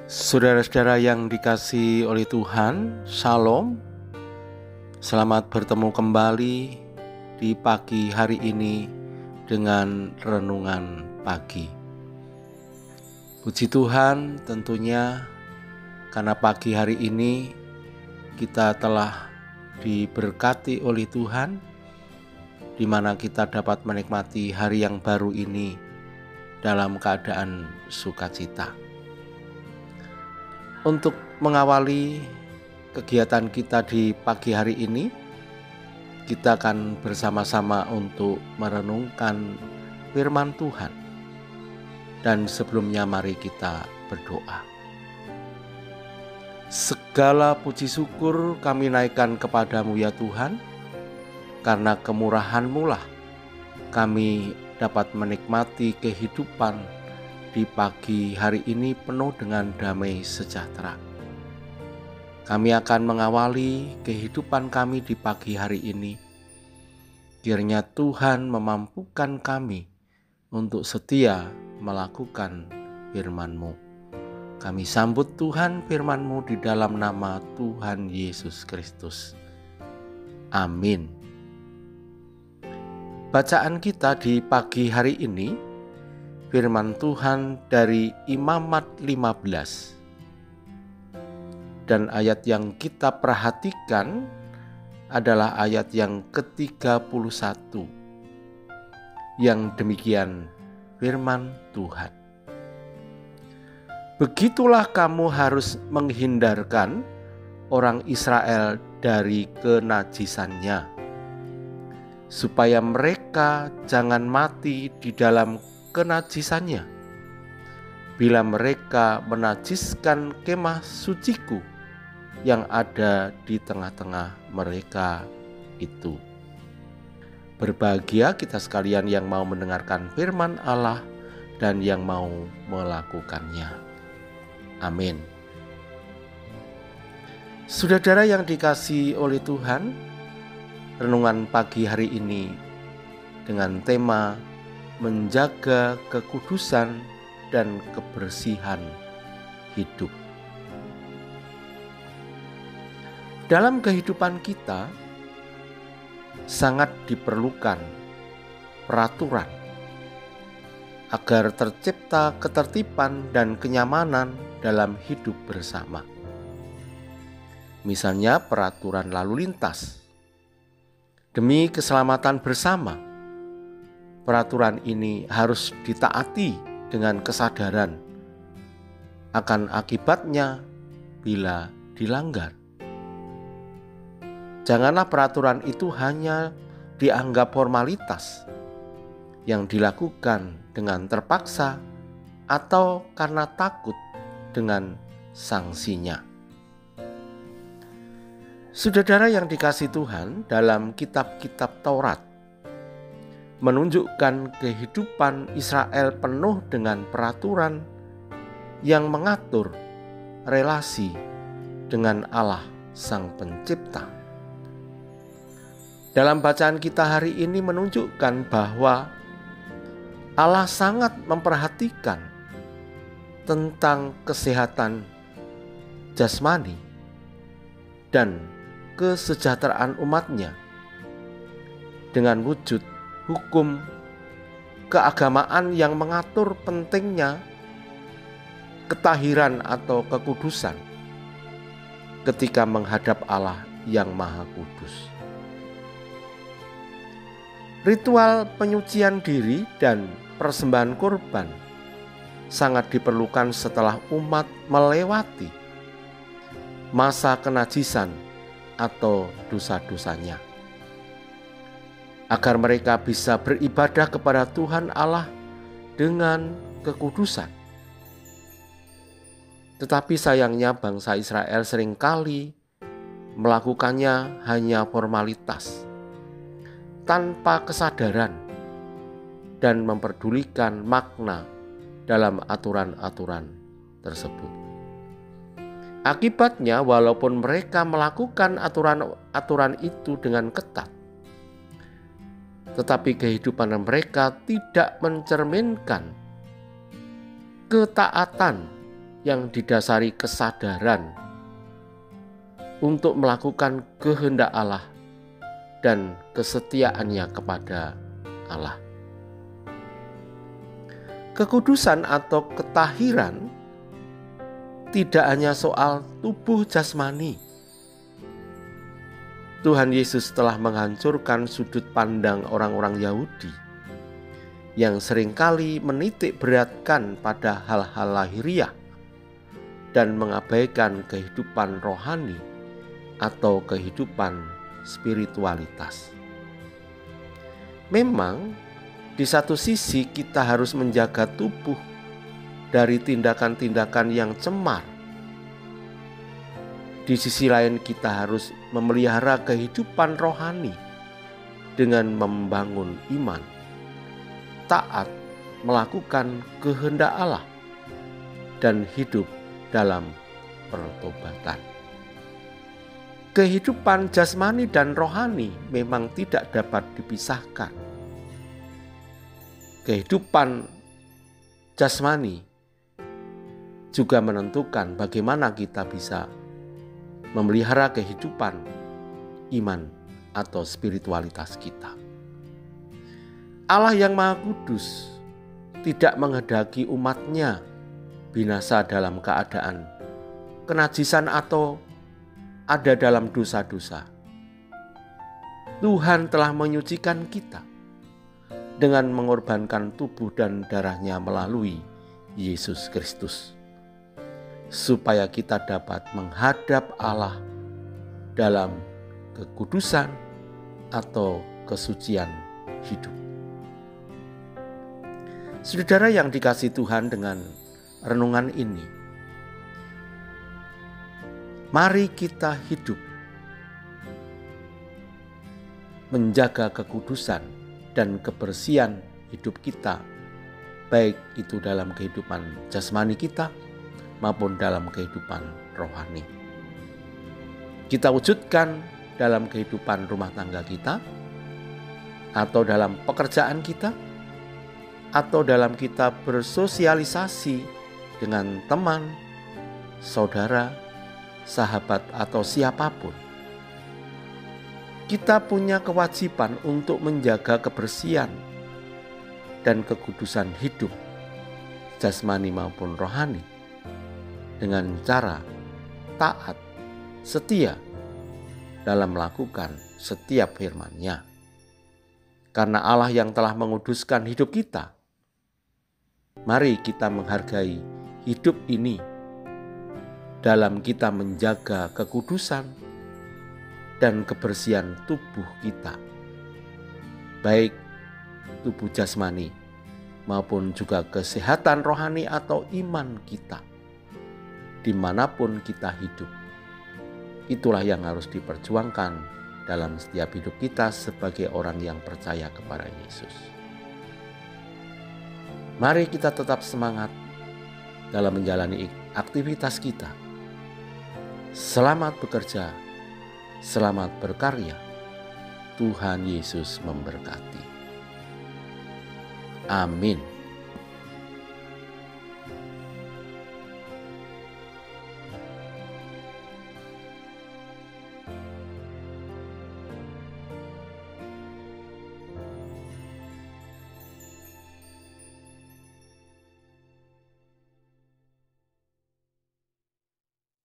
Saudara-saudara yang dikasihi oleh Tuhan, Shalom. Selamat bertemu kembali di pagi hari ini dengan renungan pagi. Puji Tuhan, tentunya karena pagi hari ini kita telah diberkati oleh Tuhan, di mana kita dapat menikmati hari yang baru ini dalam keadaan sukacita. Untuk mengawali kegiatan kita di pagi hari ini, kita akan bersama-sama untuk merenungkan firman Tuhan. Dan sebelumnya mari kita berdoa. Segala puji syukur kami naikkan kepadamu ya Tuhan, karena kemurahan-Mu lah kami dapat menikmati kehidupan di pagi hari ini penuh dengan damai sejahtera. Kami akan mengawali kehidupan kami di pagi hari ini. Kiranya Tuhan memampukan kami untuk setia melakukan firman-Mu. Kami sambut Tuhan firman-Mu di dalam nama Tuhan Yesus Kristus. Amin. Bacaan kita di pagi hari ini firman Tuhan dari Imamat 15. Dan ayat yang kita perhatikan adalah ayat yang ke-31. Yang demikian firman Tuhan. Begitulah kamu harus menghindarkan orang Israel dari kenajisannya, supaya mereka jangan mati di dalam kenajisannya bila mereka menajiskan kemah suciku yang ada di tengah-tengah mereka itu. Berbahagia kita sekalian yang mau mendengarkan firman Allah dan yang mau melakukannya. Amin. Saudara yang dikasihi oleh Tuhan, renungan pagi hari ini dengan tema menjaga kekudusan dan kebersihan hidup. Dalam kehidupan kita sangat diperlukan peraturan agar tercipta ketertiban dan kenyamanan dalam hidup bersama. Misalnya peraturan lalu lintas. Demi keselamatan bersama, peraturan ini harus ditaati dengan kesadaran akan akibatnya bila dilanggar. Janganlah peraturan itu hanya dianggap formalitas yang dilakukan dengan terpaksa atau karena takut dengan sanksinya. Saudara yang dikasihi Tuhan, dalam kitab-kitab Taurat menunjukkan kehidupan Israel penuh dengan peraturan yang mengatur relasi dengan Allah Sang Pencipta. Dalam bacaan kita hari ini menunjukkan bahwa Allah sangat memperhatikan tentang kesehatan jasmani dan kesejahteraan umatnya dengan wujud hukum keagamaan yang mengatur pentingnya ketahiran atau kekudusan ketika menghadap Allah yang Maha Kudus. Ritual penyucian diri dan persembahan kurban sangat diperlukan setelah umat melewati masa kenajisan atau dosa-dosanya, agar mereka bisa beribadah kepada Tuhan Allah dengan kekudusan. Tetapi sayangnya bangsa Israel seringkali melakukannya hanya formalitas, tanpa kesadaran dan memperdulikan makna dalam aturan-aturan tersebut. Akibatnya, walaupun mereka melakukan aturan-aturan itu dengan ketat, tetapi kehidupan mereka tidak mencerminkan ketaatan yang didasari kesadaran untuk melakukan kehendak Allah dan kesetiaannya kepada Allah. Kekudusan atau ketahiran tidak hanya soal tubuh jasmani. Tuhan Yesus telah menghancurkan sudut pandang orang-orang Yahudi yang seringkali menitik beratkan pada hal-hal lahiriah dan mengabaikan kehidupan rohani atau kehidupan spiritualitas. Memang di satu sisi kita harus menjaga tubuh dari tindakan-tindakan yang cemar. Di sisi lain kita harus memelihara kehidupan rohani dengan membangun iman, taat, melakukan kehendak Allah, dan hidup dalam pertobatan. Kehidupan jasmani dan rohani memang tidak dapat dipisahkan. Kehidupan jasmani juga menentukan bagaimana kita bisa memelihara kehidupan iman atau spiritualitas kita. Allah yang Maha Kudus tidak menghendaki umatnya binasa dalam keadaan kenajisan atau ada dalam dosa-dosa. Tuhan telah menyucikan kita dengan mengorbankan tubuh dan darahnya melalui Yesus Kristus, supaya kita dapat menghadap Allah dalam kekudusan atau kesucian hidup. Saudara yang dikasihi Tuhan, dengan renungan ini, mari kita hidup menjaga kekudusan dan kebersihan hidup kita, baik itu dalam kehidupan jasmani kita maupun dalam kehidupan rohani. Kita wujudkan dalam kehidupan rumah tangga kita, atau dalam pekerjaan kita, atau dalam kita bersosialisasi dengan teman, saudara, sahabat, atau siapapun. Kita punya kewajiban untuk menjaga kebersihan dan kekudusan hidup, jasmani maupun rohani, dengan cara taat, setia dalam melakukan setiap firman-Nya. Karena Allah yang telah menguduskan hidup kita, mari kita menghargai hidup ini dalam kita menjaga kekudusan dan kebersihan tubuh kita, baik tubuh jasmani maupun juga kesehatan rohani atau iman kita, dimanapun kita hidup. Itulah yang harus diperjuangkan dalam setiap hidup kita sebagai orang yang percaya kepada Yesus. Mari kita tetap semangat dalam menjalani aktivitas kita. Selamat bekerja, selamat berkarya. Tuhan Yesus memberkati. Amin.